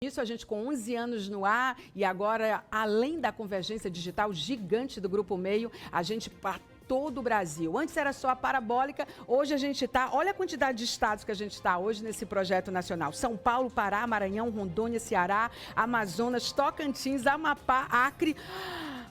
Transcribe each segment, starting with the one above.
Isso, a gente com 11 anos no ar e agora, além da convergência digital gigante do Grupo Meio, a gente para todo o Brasil. Antes era só a parabólica, hoje a gente está, olha a quantidade de estados que a gente está hoje nesse projeto nacional. São Paulo, Pará, Maranhão, Rondônia, Ceará, Amazonas, Tocantins, Amapá, Acre,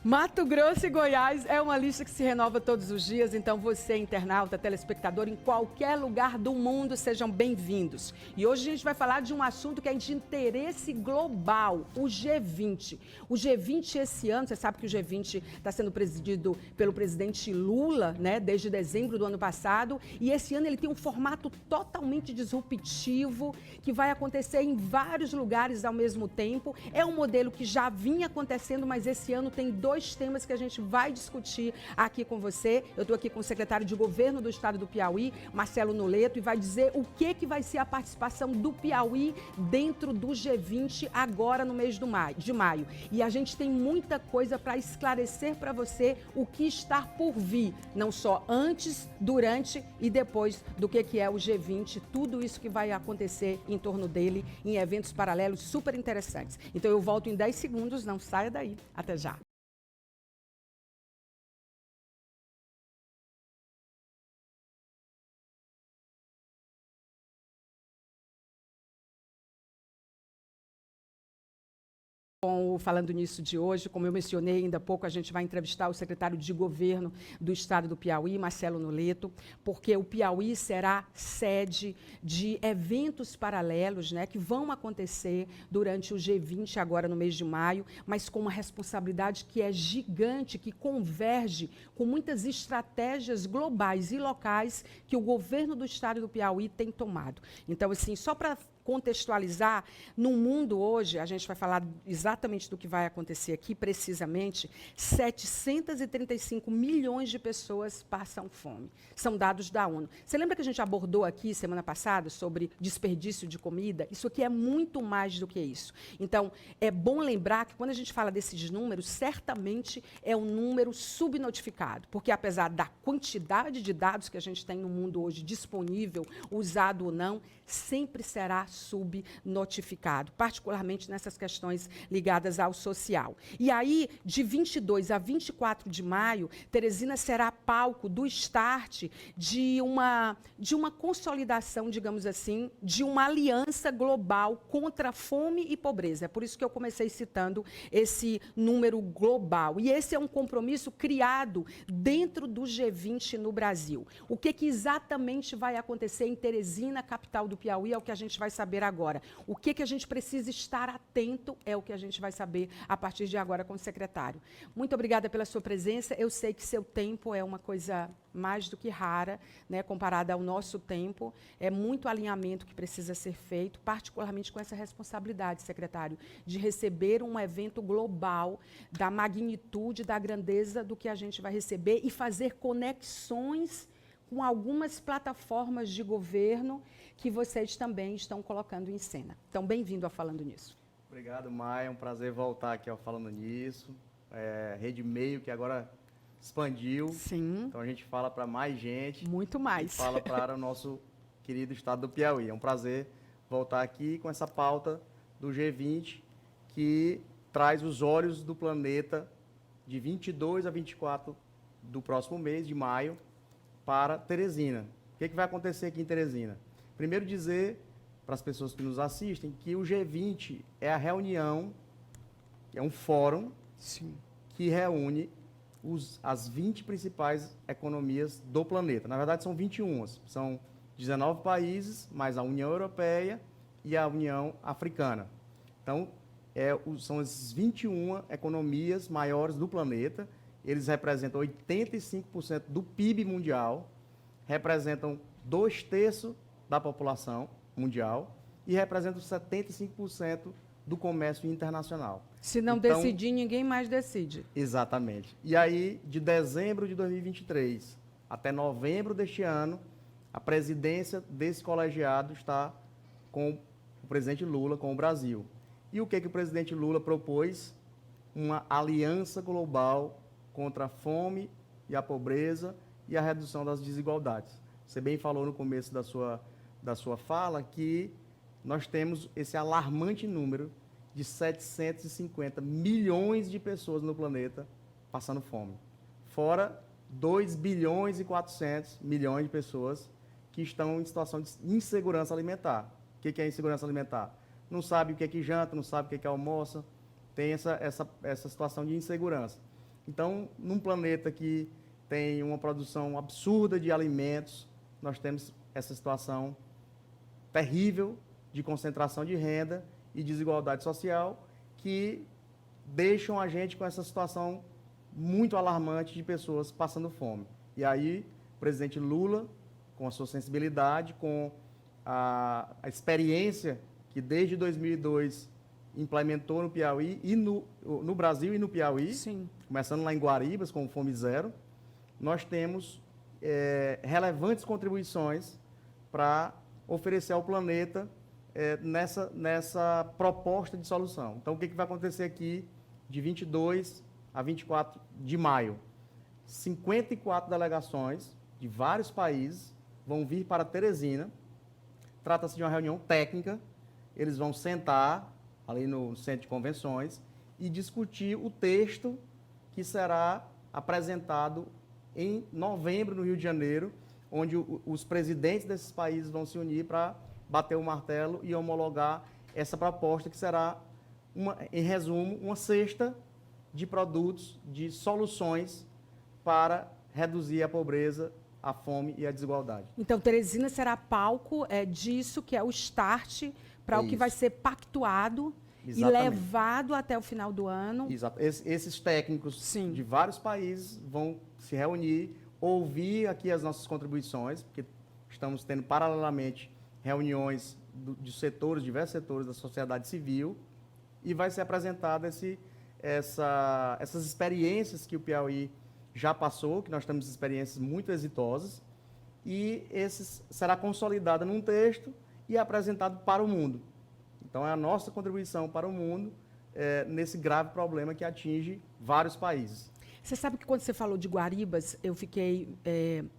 Mato Grosso e Goiás. É uma lista que se renova todos os dias, então você, internauta, telespectador, em qualquer lugar do mundo, sejam bem-vindos. E hoje a gente vai falar de um assunto que é de interesse global, o G20. O G20 esse ano, você sabe que o G20 está sendo presidido pelo presidente Lula, né, desde dezembro do ano passado, e esse ano ele tem um formato totalmente disruptivo, que vai acontecer em vários lugares ao mesmo tempo. É um modelo que já vinha acontecendo, mas esse ano tem dois temas que a gente vai discutir aqui com você. Eu estou aqui com o secretário de Governo do Estado do Piauí, Marcelo Noleto, e vai dizer o que vai ser a participação do Piauí dentro do G20 agora no mês de maio. E a gente tem muita coisa para esclarecer para você o que está por vir, não só antes, durante e depois do que é o G20, tudo isso que vai acontecer em torno dele, em eventos paralelos super interessantes. Então eu volto em 10 segundos, não saia daí. Até já. Com o Falando Nisso de hoje, como eu mencionei ainda há pouco, a gente vai entrevistar o secretário de Governo do Estado do Piauí, Marcelo Noleto, porque o Piauí será sede de eventos paralelos, né, que vão acontecer durante o G20 agora no mês de maio, mas com uma responsabilidade que é gigante, que converge com muitas estratégias globais e locais que o governo do Estado do Piauí tem tomado. Então, assim, só para contextualizar, no mundo hoje, a gente vai falar exatamente do que vai acontecer aqui, precisamente, 735 milhões de pessoas passam fome. São dados da ONU. Você lembra que a gente abordou aqui, semana passada, sobre desperdício de comida? Isso aqui é muito mais do que isso. Então, é bom lembrar que quando a gente fala desses números, certamente é um número subnotificado, porque apesar da quantidade de dados que a gente tem no mundo hoje disponível, usado ou não, sempre será subnotificado, particularmente nessas questões ligadas ao social. E aí, de 22 a 24 de maio, Teresina será palco do start de uma consolidação, digamos assim, de uma aliança global contra a fome e pobreza. É por isso que eu comecei citando esse número global. E esse é um compromisso criado dentro do G20 no Brasil. O que exatamente vai acontecer em Teresina, capital do Piauí, é o que a gente vai saber agora. O que a gente precisa estar atento é o que a gente vai saber a partir de agora com o secretário. Muito obrigada pela sua presença. Eu sei que seu tempo é uma coisa mais do que rara, né, comparada ao nosso tempo. É muito alinhamento que precisa ser feito, particularmente com essa responsabilidade, secretário, de receber um evento global da magnitude, da grandeza do que a gente vai receber e fazer conexões com algumas plataformas de governo que vocês também estão colocando em cena. Então, bem-vindo a Falando Nisso. Obrigado, Maia. É um prazer voltar aqui ao Falando Nisso. Rede Meio, que agora expandiu. Sim. Então, a gente fala para mais gente. Muito mais. E fala para o nosso querido estado do Piauí. É um prazer voltar aqui com essa pauta do G20, que traz os olhos do planeta de 22 a 24 do próximo mês, de maio, para Teresina. O que vai acontecer aqui em Teresina? Primeiro dizer para as pessoas que nos assistem que o G20 é a reunião, é um fórum Sim. que reúne as 20 principais economias do planeta. Na verdade, são 21. São 19 países, mais a União Europeia e a União Africana. Então, são as 21 economias maiores do planeta. Eles representam 85% do PIB mundial, representam 2/3 da população mundial e representam 75% do comércio internacional. Se não decidir, ninguém mais decide. Exatamente. E aí, de dezembro de 2023 até novembro deste ano, a presidência desse colegiado está com o presidente Lula, com o Brasil. E o que o presidente Lula propôs? Uma aliança global contra a fome e a pobreza e a redução das desigualdades. Você bem falou no começo da sua fala que nós temos esse alarmante número de 750 milhões de pessoas no planeta passando fome. Fora 2 bilhões e 400 milhões de pessoas que estão em situação de insegurança alimentar. O que é insegurança alimentar? Não sabe o que é que janta, não sabe o que é que almoça, tem essa situação de insegurança. Então, num planeta que tem uma produção absurda de alimentos, nós temos essa situação terrível de concentração de renda e desigualdade social que deixam a gente com essa situação muito alarmante de pessoas passando fome. E aí, o presidente Lula, com a sua sensibilidade, com a experiência que desde 2002 implementou no Piauí e no Brasil e no Piauí, Sim. começando lá em Guaribas, com o Fome Zero, nós temos relevantes contribuições para oferecer ao planeta nessa proposta de solução. Então, o que vai acontecer aqui de 22 a 24 de maio? 54 delegações de vários países vão vir para Teresina. Trata-se de uma reunião técnica. Eles vão sentar ali no centro de convenções e discutir o texto que será apresentado em novembro no Rio de Janeiro, onde os presidentes desses países vão se unir para bater o martelo e homologar essa proposta que será, em resumo, uma cesta de produtos, de soluções para reduzir a pobreza, a fome e a desigualdade. Então, Teresina será palco disso, que é o start para o que vai ser pactuado. Exatamente. E levado até o final do ano. Exato. Esses técnicos Sim. de vários países vão se reunir, ouvir aqui as nossas contribuições, porque estamos tendo paralelamente reuniões de setores, diversos setores da sociedade civil, e vai ser apresentada essas experiências que o Piauí já passou, que nós temos experiências muito exitosas, e será consolidada num texto e apresentado para o mundo. Então, é a nossa contribuição para o mundo nesse grave problema que atinge vários países. Você sabe que quando você falou de Guaribas, eu fiquei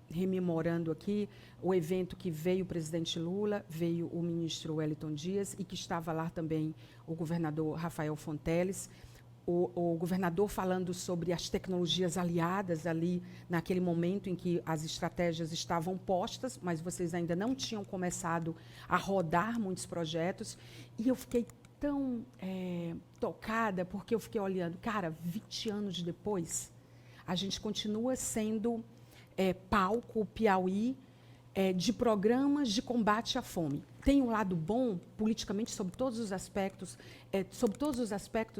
rememorando aqui o evento que veio o presidente Lula, veio o ministro Wellington Dias e que estava lá também o governador Rafael Fonteles. O governador falando sobre as tecnologias aliadas ali, naquele momento em que as estratégias estavam postas, mas vocês ainda não tinham começado a rodar muitos projetos. E eu fiquei tão tocada, porque eu fiquei olhando, cara, 20 anos depois, a gente continua sendo palco, o Piauí, de programas de combate à fome. Tem um lado bom, politicamente, sobre todos os aspectos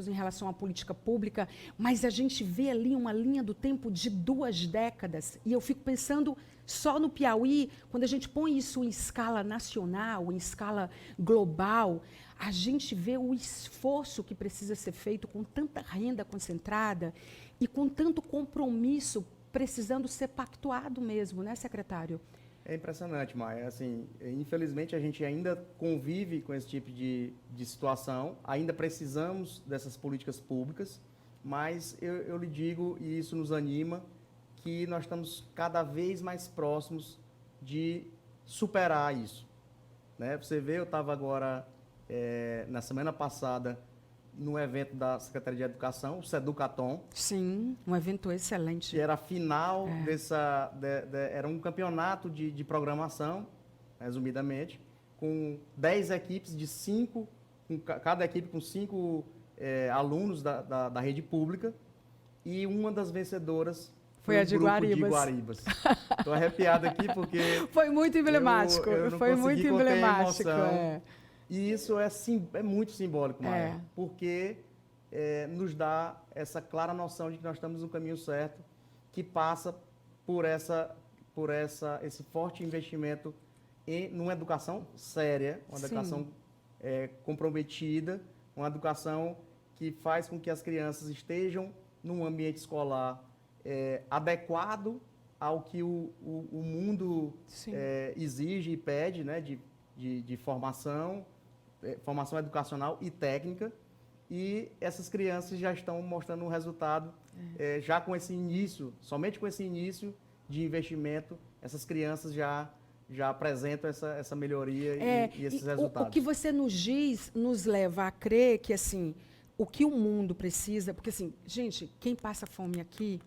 em relação à política pública, mas a gente vê ali uma linha do tempo de 2 décadas, e eu fico pensando só no Piauí, quando a gente põe isso em escala nacional, em escala global, a gente vê o esforço que precisa ser feito com tanta renda concentrada e com tanto compromisso precisando ser pactuado mesmo, né, secretário? É impressionante, Maia. Assim, infelizmente, a gente ainda convive com esse tipo de situação, ainda precisamos dessas políticas públicas, mas eu lhe digo, e isso nos anima, que nós estamos cada vez mais próximos de superar isso. Né? Você vê, eu estava agora, na semana passada, no evento da Secretaria de Educação, o Seducatom. Sim, um evento excelente. Que era a final era um campeonato de programação, resumidamente, com 10 equipes de 5, cada equipe com 5 alunos da rede pública, e uma das vencedoras foi a de Guaribas. Estou arrepiado aqui porque... Foi muito emblemático. Eu não foi muito emblemático. E isso é muito simbólico, Maia, porque nos dá essa clara noção de que nós estamos no caminho certo, que passa por esse forte investimento numa educação séria, uma educação comprometida, uma educação que faz com que as crianças estejam num ambiente escolar adequado ao que o mundo exige e pede, né, de formação educacional e técnica, e essas crianças já estão mostrando um resultado, já com esse início, somente com esse início de investimento, essas crianças já já apresentam essa melhoria e esses resultados. O que você nos diz nos leva a crer que, assim, o que o mundo precisa... Porque, assim, gente, quem passa fome aqui,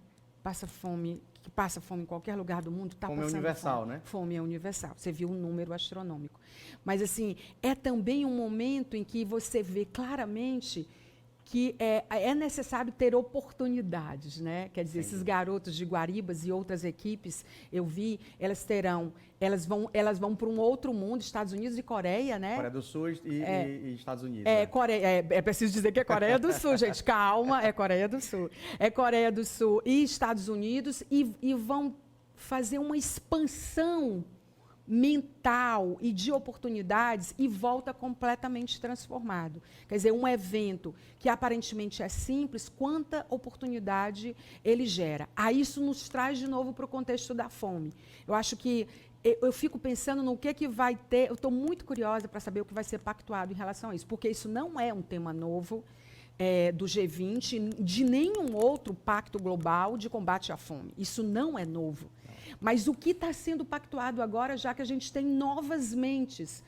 que passa fome em qualquer lugar do mundo, está passando fome. Fome é universal, fome. né? Fome é universal. Você viu um número astronômico. Mas, assim, é também um momento em que você vê claramente que é necessário ter oportunidades, né? Quer dizer, esses garotos de Guaribas e outras equipes, eu vi, elas vão para um outro mundo, Estados Unidos e Coreia, né? Coreia do Sul e Estados Unidos. Coreia, é preciso dizer que é Coreia do Sul, gente, calma, é Coreia do Sul. É Coreia do Sul e Estados Unidos e vão fazer uma expansão mental e de oportunidades e volta completamente transformado. Quer dizer, um evento que aparentemente é simples, quanta oportunidade ele gera. Aí isso nos traz de novo para o contexto da fome. Eu acho que eu fico pensando no que vai ter, eu estou muito curiosa para saber o que vai ser pactuado em relação a isso, porque isso não é um tema novo do G20, de nenhum outro pacto global de combate à fome. Isso não é novo. Mas o que está sendo pactuado agora, já que a gente tem novas mentes,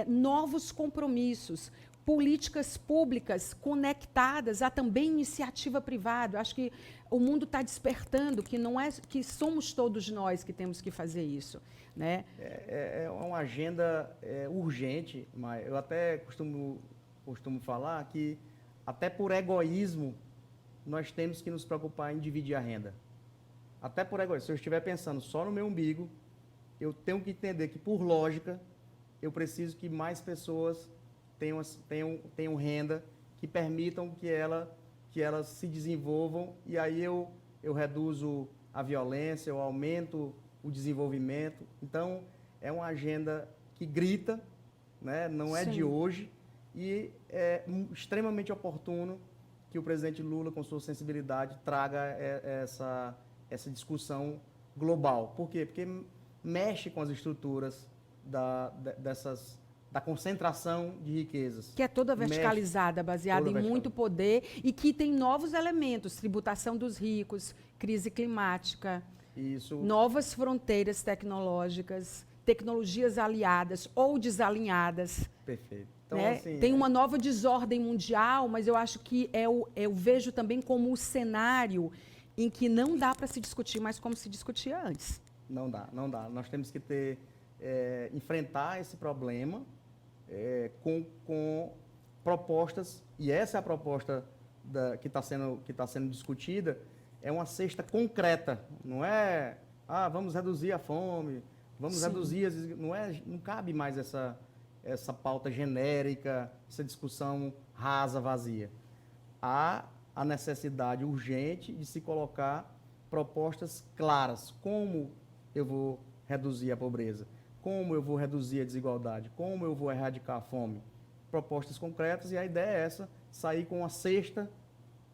novos compromissos, políticas públicas conectadas a também iniciativa privada. Eu acho que o mundo está despertando que não é que somos todos nós que temos que fazer isso, né? É uma agenda urgente, mas eu até costumo falar que até por egoísmo nós temos que nos preocupar em dividir a renda. Até por egoísmo. Se eu estiver pensando só no meu umbigo, eu tenho que entender que, por lógica, eu preciso que mais pessoas tenham renda, que permitam que elas se desenvolvam, e aí eu reduzo a violência, eu aumento o desenvolvimento. Então, é uma agenda que grita, né? Não é de hoje, e é extremamente oportuno que o presidente Lula, com sua sensibilidade, traga essa discussão global. Por quê? Porque mexe com as estruturas da concentração de riquezas. Que é toda verticalizada, baseada em muito poder e que tem novos elementos, tributação dos ricos, crise climática, novas fronteiras tecnológicas, tecnologias aliadas ou desalinhadas. Perfeito. Então, né? assim, tem uma nova desordem mundial, mas eu acho que eu vejo também como o cenário em que não dá para se discutir mais como se discutia antes. Não dá. Nós temos que enfrentar esse problema com propostas, e essa é a proposta que está sendo discutida, é uma cesta concreta, não é, vamos reduzir a fome, vamos reduzir, não cabe mais essa pauta genérica, essa discussão rasa, vazia. Há a necessidade urgente de se colocar propostas claras. Como eu vou reduzir a pobreza? Como eu vou reduzir a desigualdade? Como eu vou erradicar a fome? Propostas concretas, e a ideia é essa, sair com uma cesta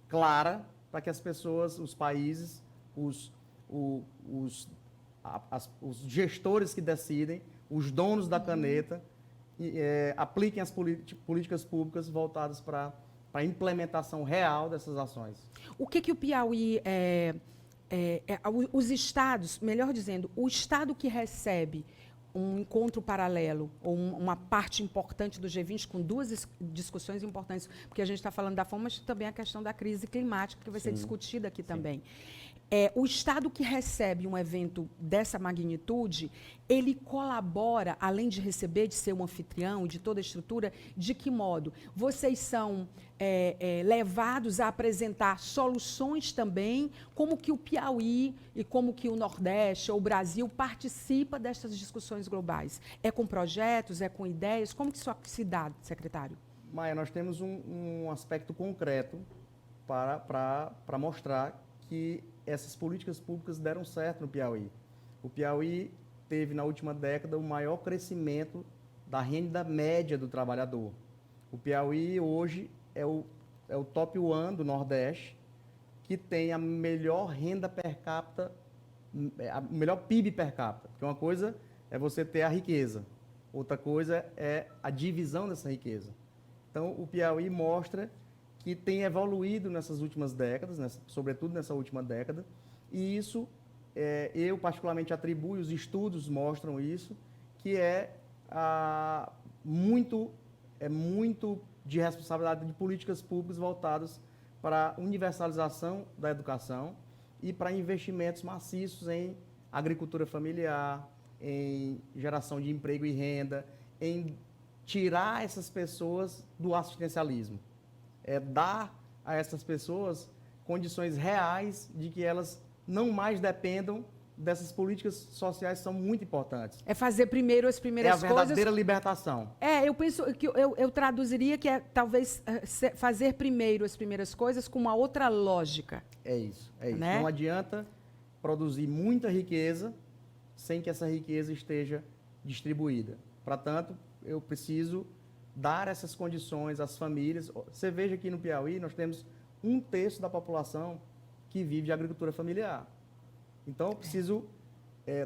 clara para que as pessoas, os países, os gestores que decidem, os donos da caneta, apliquem as políticas públicas voltadas para a implementação real dessas ações. O que o Piauí, os estados, melhor dizendo, o estado que recebe um encontro paralelo, ou uma parte importante do G20, com duas discussões importantes, porque a gente está falando da fome, mas também a questão da crise climática, que vai ser discutida aqui também. O Estado que recebe um evento dessa magnitude, ele colabora, além de receber, de ser um anfitrião e de toda a estrutura, de que modo? Vocês são levados a apresentar soluções também, como que o Piauí e como que o Nordeste ou o Brasil participa dessas discussões globais? É com projetos, é com ideias? Como que isso se dá, secretário? Maia, nós temos um aspecto concreto para mostrar que essas políticas públicas deram certo no Piauí. O Piauí teve, na última década, o maior crescimento da renda média do trabalhador. O Piauí, hoje, é o top 1 do Nordeste, que tem a melhor renda per capita, a melhor PIB per capita. Porque uma coisa é você ter a riqueza, outra coisa é a divisão dessa riqueza. Então, o Piauí mostra que tem evoluído nessas últimas décadas, sobretudo nessa última década, e isso eu particularmente atribuo, os estudos mostram isso, que muito de responsabilidade de políticas públicas voltadas para a universalização da educação e para investimentos maciços em agricultura familiar, em geração de emprego e renda, em tirar essas pessoas do assistencialismo. Dar a essas pessoas condições reais de que elas não mais dependam dessas políticas sociais que são muito importantes. É fazer primeiro as primeiras coisas. É a verdadeira libertação. Eu penso que eu traduziria que é talvez fazer primeiro as primeiras coisas com uma outra lógica. É isso. Né? Não adianta produzir muita riqueza sem que essa riqueza esteja distribuída. Portanto, eu preciso dar essas condições às famílias. Você veja aqui no Piauí, nós temos 1/3 da população que vive de agricultura familiar. Então, eu preciso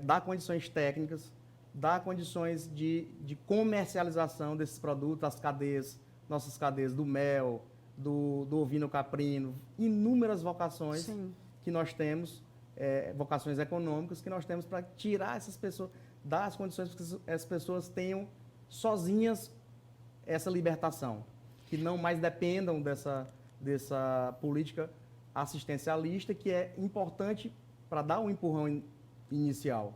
dar condições técnicas, dar condições de comercialização desses produtos, as cadeias, nossas cadeias do mel, do ovino caprino, inúmeras vocações Sim. que nós temos, vocações econômicas que nós temos para tirar essas pessoas, dar as condições para que as pessoas tenham sozinhas essa libertação, que não mais dependam dessa política assistencialista, que é importante para dar um empurrão inicial.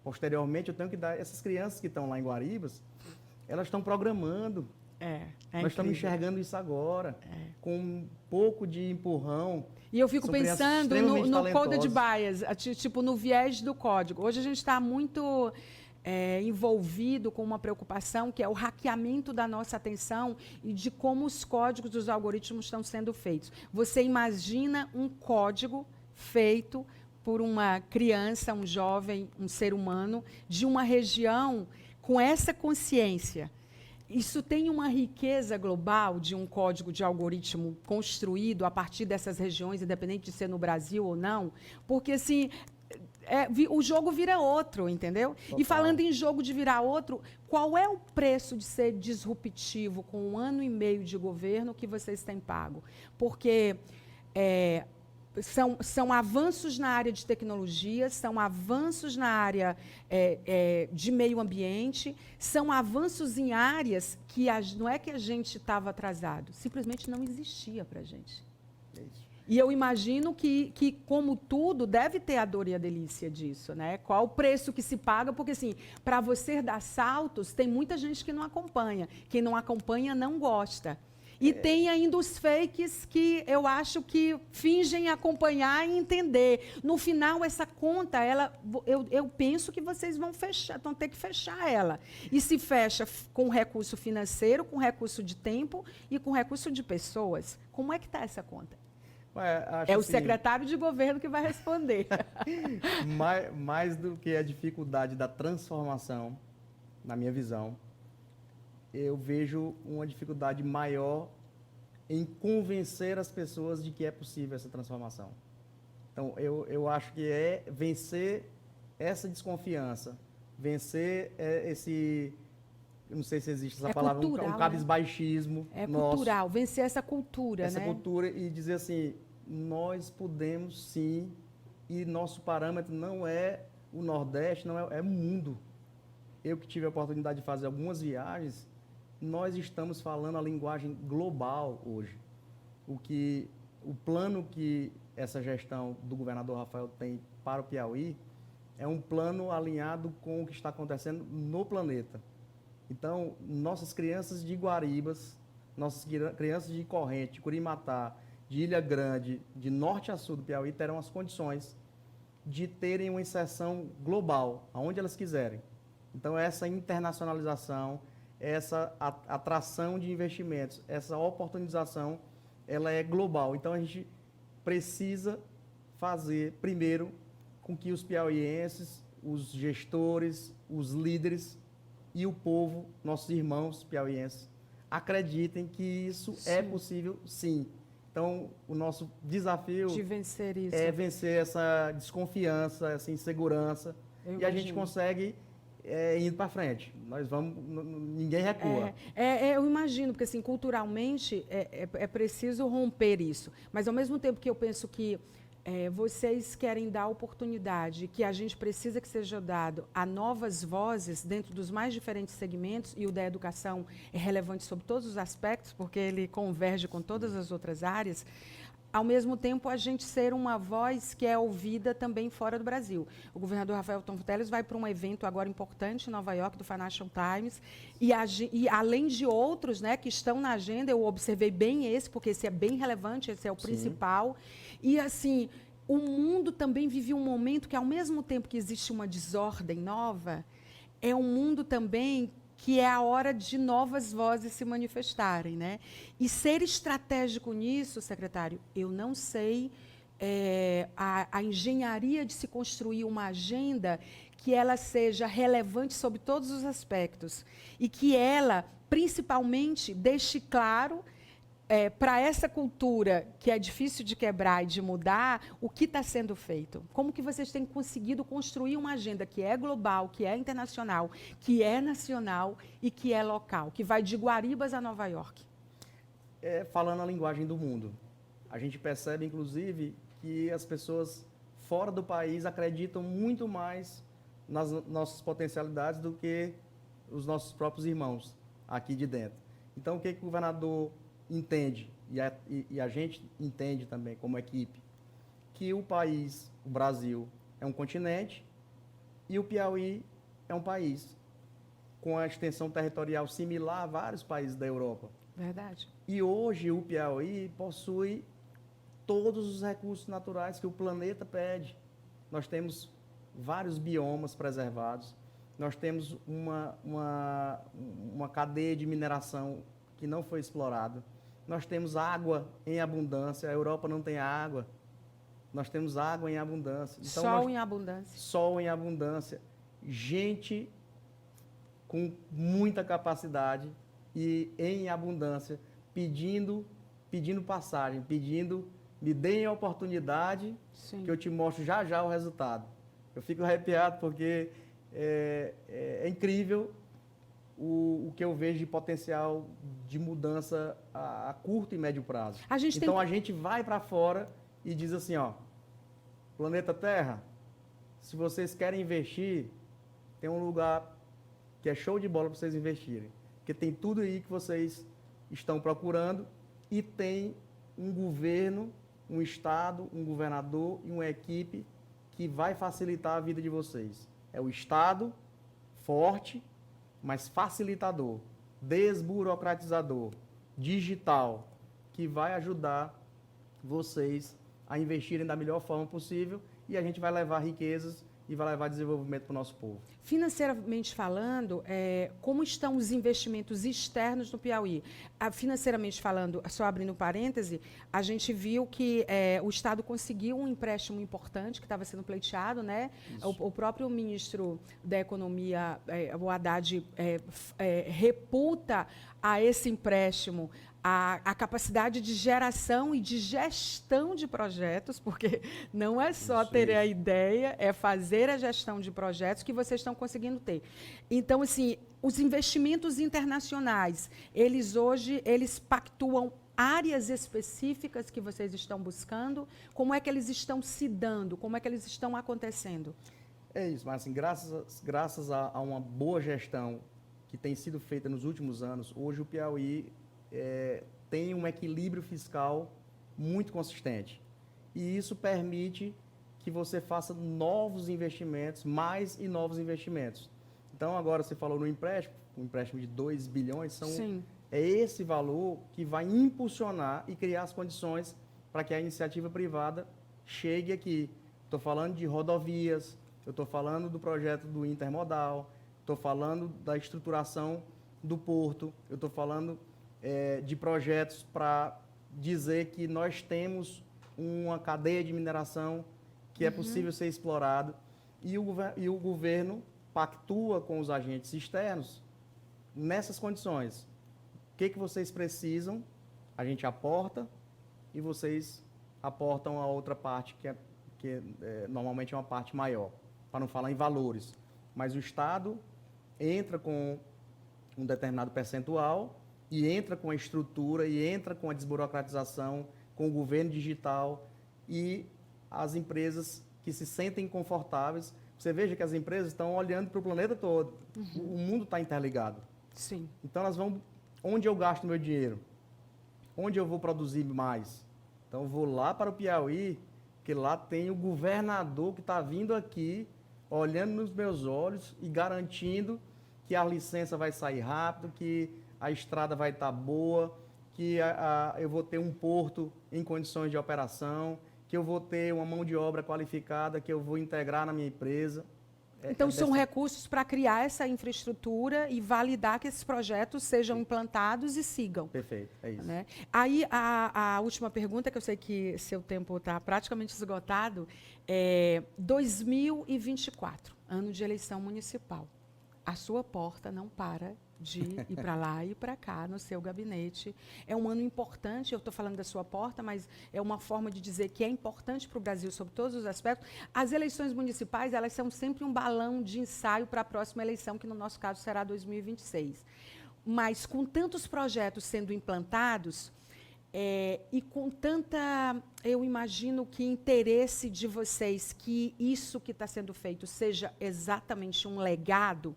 Posteriormente, eu tenho que dar... Essas crianças que estão lá em Guaribas, elas estão programando. Nós estamos enxergando isso agora, com um pouco de empurrão. E eu fico pensando no code bias, tipo, no viés do código. Hoje a gente está muito envolvido com uma preocupação que é o hackeamento da nossa atenção e de como os códigos dos algoritmos estão sendo feitos. Você imagina um código feito por uma criança, um jovem, um ser humano, de uma região com essa consciência. Isso tem uma riqueza global de um código de algoritmo construído a partir dessas regiões, independente de ser no Brasil ou não, porque assim, o jogo vira outro, entendeu? Total. E falando em jogo de virar outro, qual é o preço de ser disruptivo com 1 ano e meio de governo que vocês têm pago? Porque são avanços na área de tecnologia, são avanços na área de meio ambiente, são avanços em áreas que não é que a gente estava atrasado, simplesmente não existia para a gente. É isso. E eu imagino que, como tudo, deve ter a dor e a delícia disso, né? Qual o preço que se paga? Porque, assim, para você dar saltos, tem muita gente que não acompanha. Quem não acompanha não gosta. E tem ainda os fakes que eu acho que fingem acompanhar e entender. No final, essa conta, eu penso que vocês vão ter que fechar ela. E se fecha com recurso financeiro, com recurso de tempo e com recurso de pessoas. Como é que está essa conta? É o secretário de governo que vai responder. Mais do que a dificuldade da transformação, na minha visão, eu vejo uma dificuldade maior em convencer as pessoas de que é possível essa transformação. Então, eu acho que é vencer essa desconfiança, vencer esse... Eu não sei se existe essa palavra, cultural, um cabisbaixismo nosso. Cultural, vencer essa cultura, essa cultura e dizer assim, nós podemos sim, e nosso parâmetro não é o Nordeste, não é o mundo. Eu que tive a oportunidade de fazer algumas viagens, nós estamos falando a linguagem global hoje. O plano que essa gestão do governador Rafael tem para o Piauí é um plano alinhado com o que está acontecendo no planeta. Então, nossas crianças de Guaribas, nossas crianças de Corrente, de Curimatá, de Ilha Grande, de norte a sul do Piauí, terão as condições de terem uma inserção global, aonde elas quiserem. Então, essa internacionalização, essa atração de investimentos, essa oportunização, ela é global. Então, a gente precisa fazer, primeiro, com que os piauienses, os gestores, os líderes e o povo, nossos irmãos piauienses, acreditem que isso é possível, sim. Então, o nosso desafio de vencer isso. É vencer essa desconfiança, essa insegurança, e a gente consegue indo para frente. Nós vamos, ninguém recua. Eu imagino, porque assim, culturalmente é preciso romper isso. Mas ao mesmo tempo que eu penso que vocês querem dar oportunidade que a gente precisa que seja dado a novas vozes dentro dos mais diferentes segmentos, e o da educação é relevante sobre todos os aspectos, porque ele converge com todas as outras áreas. Ao mesmo tempo, a gente ser uma voz que é ouvida também fora do Brasil. O governador Rafael Tonfo-Teles vai para um evento agora importante em Nova York, do Financial Times, e além de outros, né, que estão na agenda, eu observei bem esse, porque esse é bem relevante, esse é o principal. E, assim, o mundo também vive um momento que, ao mesmo tempo que existe uma desordem nova, é um mundo também que é a hora de novas vozes se manifestarem, né? E ser estratégico nisso, secretário, eu não sei a engenharia de se construir uma agenda que ela seja relevante sobre todos os aspectos e que ela, principalmente, deixe claro para essa cultura que é difícil de quebrar e de mudar, o que está sendo feito? Como que vocês têm conseguido construir uma agenda que é global, que é internacional, que é nacional e que é local, que vai de Guaribas a Nova York? Falando a linguagem do mundo. A gente percebe, inclusive, que as pessoas fora do país acreditam muito mais nas nossas potencialidades do que os nossos próprios irmãos aqui de dentro. Então, o que o governador entende, e a gente entende também como equipe, que o país, o Brasil, é um continente e o Piauí é um país com a extensão territorial similar a vários países da Europa. Verdade. E hoje o Piauí possui todos os recursos naturais que o planeta pede. Nós temos vários biomas preservados, nós temos uma cadeia de mineração que não foi explorada, nós temos água em abundância, a Europa não tem água, nós temos água em abundância. Então, sol em abundância. Sol em abundância, gente com muita capacidade e em abundância, pedindo passagem, me deem a oportunidade. Sim. Que eu te mostro já já o resultado. Eu fico arrepiado porque é incrível o que eu vejo de potencial de mudança a curto e médio prazo. A gente vai para fora e diz assim, ó, planeta Terra, se vocês querem investir, tem um lugar que é show de bola para vocês investirem. Porque tem tudo aí que vocês estão procurando e tem um governo, um estado, um governador e uma equipe que vai facilitar a vida de vocês. É o estado forte, mas facilitador, desburocratizador, digital, que vai ajudar vocês a investirem da melhor forma possível e a gente vai levar riquezas e vai levar desenvolvimento para o nosso povo. Financeiramente falando, como estão os investimentos externos no Piauí? Financeiramente falando, só abrindo parêntese, a gente viu que o Estado conseguiu um empréstimo importante que estava sendo pleiteado, né? O próprio ministro da Economia, o Haddad, reputa a esse empréstimo a capacidade de geração e de gestão de projetos, porque não é só ter a ideia, é fazer a gestão de projetos que vocês estão conseguindo ter. Então, assim, os investimentos internacionais, eles pactuam áreas específicas que vocês estão buscando, como é que eles estão se dando, como é que eles estão acontecendo? É isso, mas assim, graças a uma boa gestão que tem sido feita nos últimos anos, hoje o Piauí tem um equilíbrio fiscal muito consistente. E isso permite que você faça novos investimentos, mais e novos investimentos. Então, agora você falou no empréstimo, um empréstimo de 2 bilhões, é esse valor que vai impulsionar e criar as condições para que a iniciativa privada chegue aqui. Estou falando de rodovias, eu estou falando do projeto do intermodal, estou falando da estruturação do porto, eu estou falando de projetos para dizer que nós temos uma cadeia de mineração que é possível ser explorado e o governo pactua com os agentes externos nessas condições. O que vocês precisam, a gente aporta e vocês aportam a outra parte que normalmente é uma parte maior, para não falar em valores. Mas o Estado entra com um determinado percentual e entra com a estrutura, e entra com a desburocratização, com o governo digital, e as empresas que se sentem confortáveis. Você veja que as empresas estão olhando para o planeta todo. O mundo está interligado. Sim. Então, elas vão... Onde eu gasto meu dinheiro? Onde eu vou produzir mais? Então, eu vou lá para o Piauí, que lá tem o governador que está vindo aqui, olhando nos meus olhos e garantindo que a licença vai sair rápido, que a estrada vai estar boa, que eu vou ter um porto em condições de operação, que eu vou ter uma mão de obra qualificada, que eu vou integrar na minha empresa. Então, são recursos para criar essa infraestrutura e validar que esses projetos sejam implantados e sigam. Perfeito, é isso. Né? Aí, a última pergunta, que eu sei que seu tempo está praticamente esgotado, é 2024, ano de eleição municipal. A sua porta não para de ir para lá e para cá no seu gabinete. É um ano importante, eu estou falando da sua porta, mas é uma forma de dizer que é importante para o Brasil sob todos os aspectos. As eleições municipais, elas são sempre um balão de ensaio para a próxima eleição, que no nosso caso será 2026. Mas com tantos projetos sendo implantados, e com tanta, eu imagino que interesse de vocês que isso que está sendo feito seja exatamente um legado,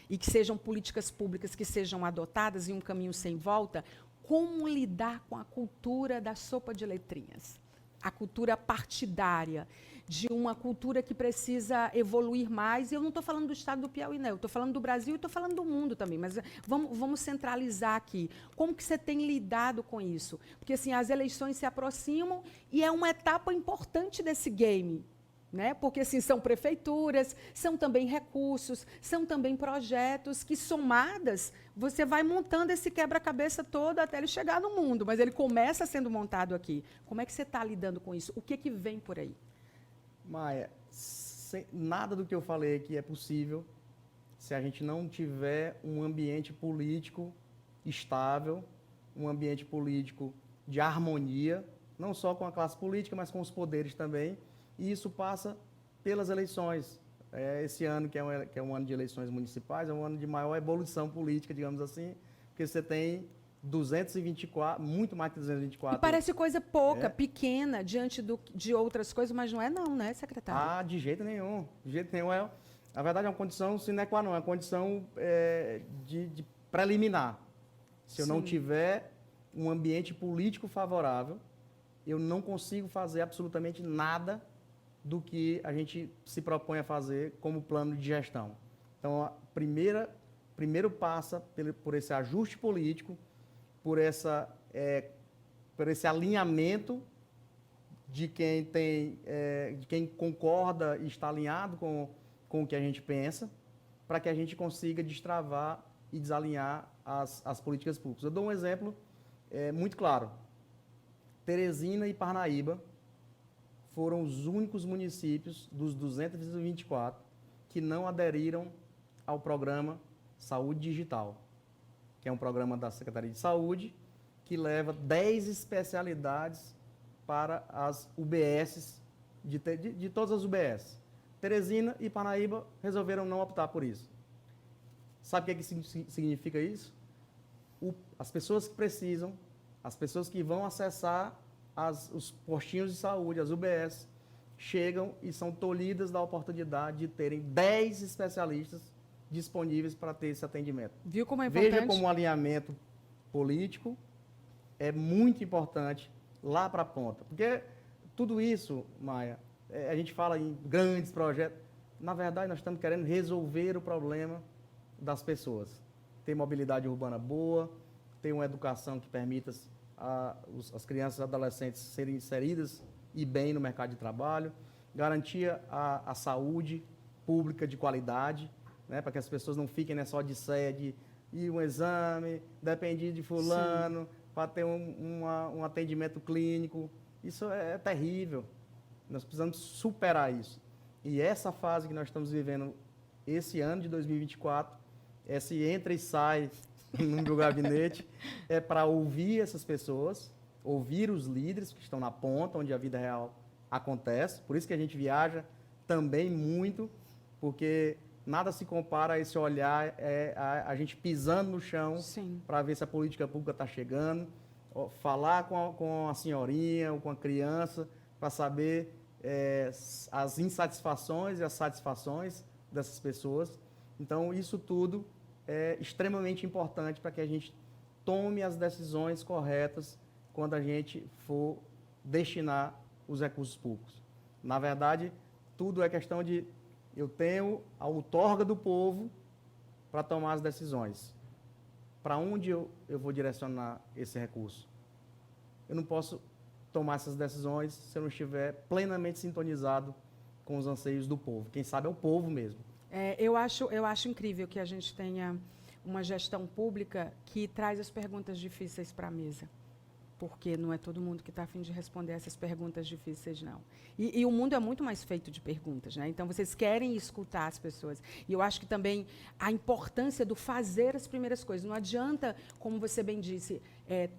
e que sejam políticas públicas que sejam adotadas em um caminho sem volta, como lidar com a cultura da sopa de letrinhas? A cultura partidária, de uma cultura que precisa evoluir mais. E eu não estou falando do estado do Piauí, não. Eu estou falando do Brasil e estou falando do mundo também. Mas vamos centralizar aqui. Como que você tem lidado com isso? Porque assim, as eleições se aproximam e é uma etapa importante desse game. Né? Porque assim, são prefeituras, são também recursos, são também projetos que, somadas, você vai montando esse quebra-cabeça todo até ele chegar no mundo, mas ele começa sendo montado aqui. Como é que você está lidando com isso? O que vem por aí? Maia, nada do que eu falei aqui é possível se a gente não tiver um ambiente político estável, um ambiente político de harmonia, não só com a classe política, mas com os poderes também. E isso passa pelas eleições. Esse ano, que é um ano de eleições municipais, é um ano de maior evolução política, digamos assim, porque você tem 224, muito mais que 224. E parece coisa pouca, pequena, diante de outras coisas, mas não é não, né, secretário? Ah, de jeito nenhum. De jeito nenhum. Na verdade, é uma condição sine qua non, é uma condição de preliminar. Se eu não tiver um ambiente político favorável, eu não consigo fazer absolutamente nada do que a gente se propõe a fazer como plano de gestão. Então, primeiro passa por esse ajuste político, por esse alinhamento de quem concorda e está alinhado com o que a gente pensa, para que a gente consiga destravar e desalinhar as políticas públicas. Eu dou um exemplo muito claro. Teresina e Parnaíba foram os únicos municípios dos 224 que não aderiram ao programa Saúde Digital, que é um programa da Secretaria de Saúde que leva 10 especialidades para as UBSs, de todas as UBS. Teresina e Parnaíba resolveram não optar por isso. Sabe o que significa isso? As pessoas que precisam, as pessoas que vão acessar os postinhos de saúde, as UBS, chegam e são tolhidas da oportunidade de terem 10 especialistas disponíveis para ter esse atendimento. Viu como é importante? Veja como o alinhamento político é muito importante lá para a ponta. Porque tudo isso, Maia, a gente fala em grandes projetos. Na verdade, nós estamos querendo resolver o problema das pessoas. Ter mobilidade urbana boa, ter uma educação que permita as crianças e adolescentes serem inseridas e bem no mercado de trabalho, garantir a saúde pública de qualidade, né, para que as pessoas não fiquem nessa odisseia de ir um exame, depender de fulano, para ter um atendimento clínico. Isso é terrível. Nós precisamos superar isso. E essa fase que nós estamos vivendo esse ano de 2024, esse entra e sai no meu gabinete, é para ouvir essas pessoas, ouvir os líderes que estão na ponta, onde a vida real acontece. Por isso que a gente viaja também muito, porque nada se compara a esse olhar, a gente pisando no chão para ver se a política pública está chegando, falar com a senhorinha ou com a criança para saber as insatisfações e as satisfações dessas pessoas. Então, isso tudo é extremamente importante para que a gente tome as decisões corretas quando a gente for destinar os recursos públicos. Na verdade, tudo é questão de eu tenho a outorga do povo para tomar as decisões. Para onde eu vou direcionar esse recurso? Eu não posso tomar essas decisões se eu não estiver plenamente sintonizado com os anseios do povo. Quem sabe é o povo mesmo. Eu acho incrível que a gente tenha uma gestão pública que traz as perguntas difíceis para a mesa. Porque não é todo mundo que está a fim de responder essas perguntas difíceis, não. E o mundo é muito mais feito de perguntas, né? Então, vocês querem escutar as pessoas. E eu acho que também a importância do fazer as primeiras coisas. Não adianta, como você bem disse,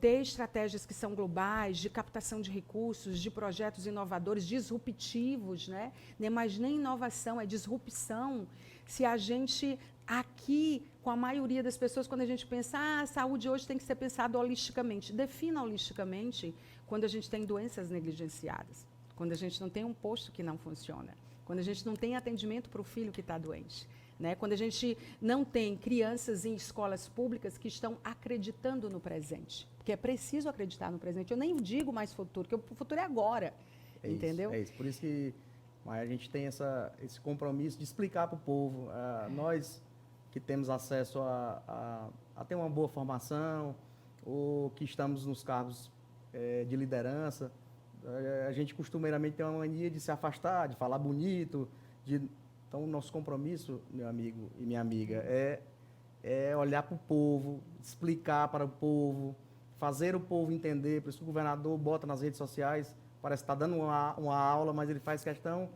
ter estratégias que são globais, de captação de recursos, de projetos inovadores, disruptivos, né? Não é mais nem inovação, é disrupção. Se a gente, aqui, com a maioria das pessoas, quando a gente pensa, a saúde hoje tem que ser pensada holisticamente. Defina holisticamente quando a gente tem doenças negligenciadas, quando a gente não tem um posto que não funciona, quando a gente não tem atendimento para o filho que está doente, né? Quando a gente não tem crianças em escolas públicas que estão acreditando no presente, porque é preciso acreditar no presente. Eu nem digo mais futuro, porque o futuro é agora, entendeu? É isso, por isso que a gente tem esse compromisso de explicar para o povo, nós que temos acesso a ter uma boa formação, ou que estamos nos cargos de liderança, a gente costumeiramente tem uma mania de se afastar, de falar bonito. Então, o nosso compromisso, meu amigo e minha amiga, é olhar para o povo, explicar para o povo, fazer o povo entender. Por isso que o governador bota nas redes sociais, parece que está dando uma aula, mas ele faz questão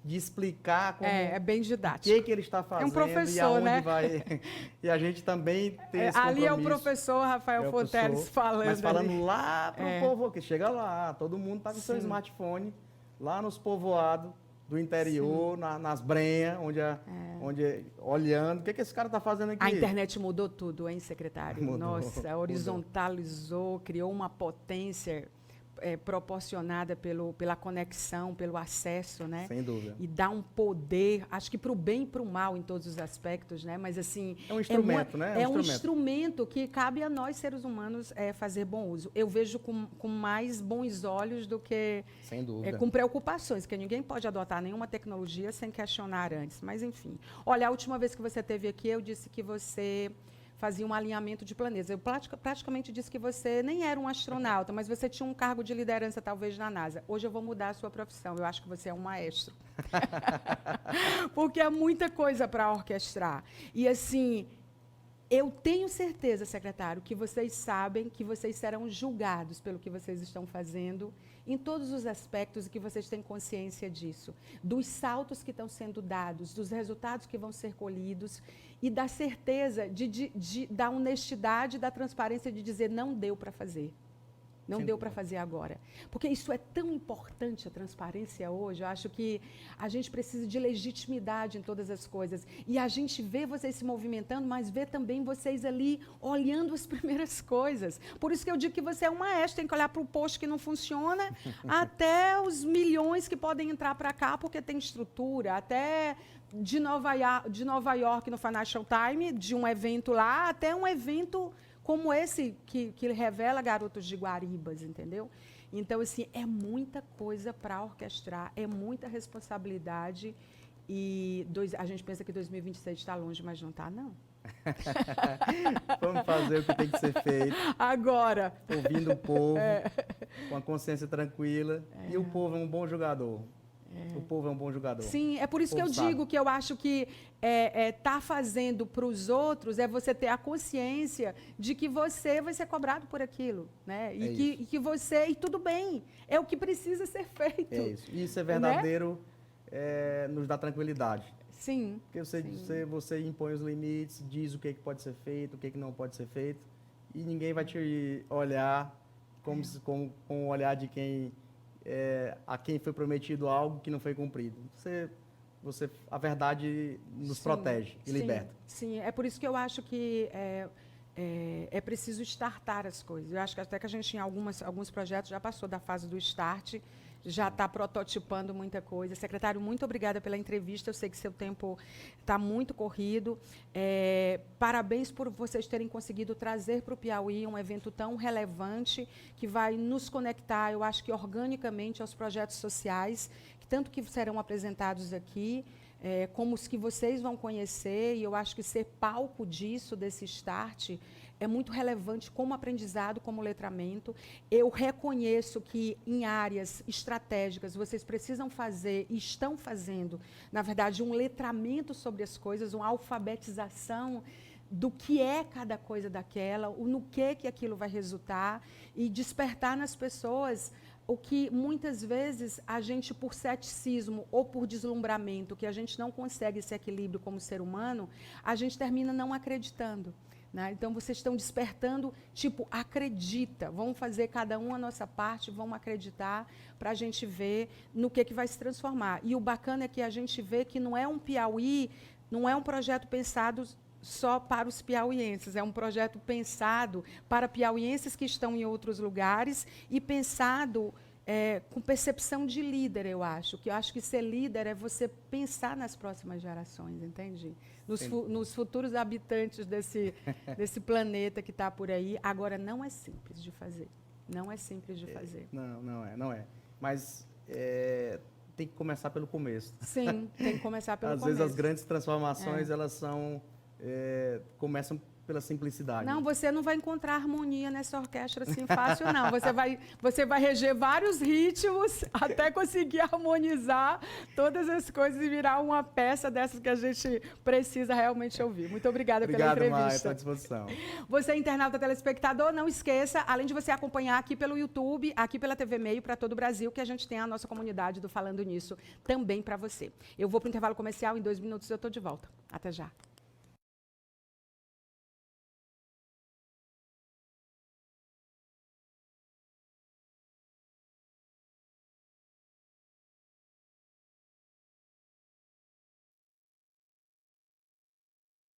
de explicar como é bem didático. O que ele está fazendo, é um professor, e aonde né? vai. E a gente também tem esse ali compromisso. é o professor Rafael Fonteles falando. Mas falando ali. lá para o povo, que chega lá, todo mundo está com seu smartphone, lá nos povoados do interior, nas brenhas, onde olhando, o que esse cara está fazendo aqui? A internet mudou tudo, hein, secretário? Mudou, Nossa, horizontalizou, criou uma potência proporcionada pela conexão, pelo acesso, né? Sem dúvida. E dá um poder, acho que para o bem e para o mal em todos os aspectos, né? Mas assim é um instrumento, né? É um instrumento que cabe a nós seres humanos fazer bom uso. Eu vejo com mais bons olhos do que sem dúvida. Com preocupações, porque ninguém pode adotar nenhuma tecnologia sem questionar antes. Mas enfim, olha, a última vez que você esteve aqui, eu disse que você fazia um alinhamento de planetas. Eu praticamente disse que você nem era um astronauta, mas você tinha um cargo de liderança, talvez, na NASA. Hoje eu vou mudar a sua profissão. Eu acho que você é um maestro. Porque é muita coisa para orquestrar. E, assim, eu tenho certeza, secretário, que vocês sabem que vocês serão julgados pelo que vocês estão fazendo em todos os aspectos e que vocês têm consciência disso. Dos saltos que estão sendo dados, dos resultados que vão ser colhidos e da certeza, da honestidade, da transparência de dizer não deu para fazer. Não deu para fazer agora. Porque isso é tão importante, a transparência hoje. Eu acho que a gente precisa de legitimidade em todas as coisas. E a gente vê vocês se movimentando, mas vê também vocês ali olhando as primeiras coisas. Por isso que eu digo que você é um maestro, tem que olhar para o posto que não funciona, até os milhões que podem entrar para cá, porque tem estrutura, até de Nova York no Financial Times, de um evento lá, até um evento como esse que revela Garotos de Guaribas, entendeu? Então, assim, é muita coisa para orquestrar, é muita responsabilidade e a gente pensa que 2026 está longe, mas não está, não. Vamos fazer o que tem que ser feito. Agora. Ouvindo o povo, com a consciência tranquila. E o povo é um bom jogador. O povo é um bom jogador. Sim, é por isso que eu digo que eu acho que tá fazendo para os outros é você ter a consciência de que você vai ser cobrado por aquilo, né? E que você, e tudo bem, é o que precisa ser feito. É isso. E isso é verdadeiro, né? Nos dá tranquilidade. Sim. Porque você impõe os limites, diz o que pode ser feito, o que não pode ser feito, e ninguém vai te olhar com um olhar de quem a quem foi prometido algo que não foi cumprido. A verdade nos protege e liberta. Sim, é por isso que eu acho que é preciso startar as coisas. Eu acho que até que a gente, em alguns projetos, já passou da fase do start, já está prototipando muita coisa. Secretário, muito obrigada pela entrevista. Eu sei que seu tempo está muito corrido. Parabéns por vocês terem conseguido trazer para o Piauí um evento tão relevante que vai nos conectar, eu acho que organicamente, aos projetos sociais, que tanto que serão apresentados aqui, como os que vocês vão conhecer, e eu acho que ser palco disso, desse start, é muito relevante como aprendizado, como letramento. Eu reconheço que em áreas estratégicas vocês precisam fazer, e estão fazendo, na verdade, um letramento sobre as coisas, uma alfabetização do que é cada coisa daquela, no que aquilo vai resultar, e despertar nas pessoas o que muitas vezes a gente, por ceticismo ou por deslumbramento, que a gente não consegue esse equilíbrio como ser humano, a gente termina não acreditando. Né? Então, vocês estão despertando, tipo, acredita, vamos fazer cada um a nossa parte, vamos acreditar para a gente ver no que vai se transformar. E o bacana é que a gente vê que não é um Piauí, não é um projeto pensado só para os piauienses, é um projeto pensado para piauienses que estão em outros lugares e pensado com percepção de líder, eu acho. Que eu acho que ser líder é você pensar nas próximas gerações, entende? Nos futuros habitantes desse planeta que está por aí. Agora, não é simples de fazer. Não é simples de fazer. Não é. Mas tem que começar pelo começo. Sim, tem que começar pelo começo. Às vezes as grandes transformações, elas começam pela simplicidade. Não, você não vai encontrar harmonia nessa orquestra assim fácil, não. Você vai reger vários ritmos até conseguir harmonizar todas as coisas e virar uma peça dessas que a gente precisa realmente ouvir. Muito obrigada pela entrevista. Maia, estou à disposição. Você, internauta, telespectador, não esqueça, além de você acompanhar aqui pelo YouTube, aqui pela TV Meio, para todo o Brasil, que a gente tem a nossa comunidade do Falando Nisso também para você. Eu vou para o intervalo comercial, em 2 minutos eu estou de volta. Até já.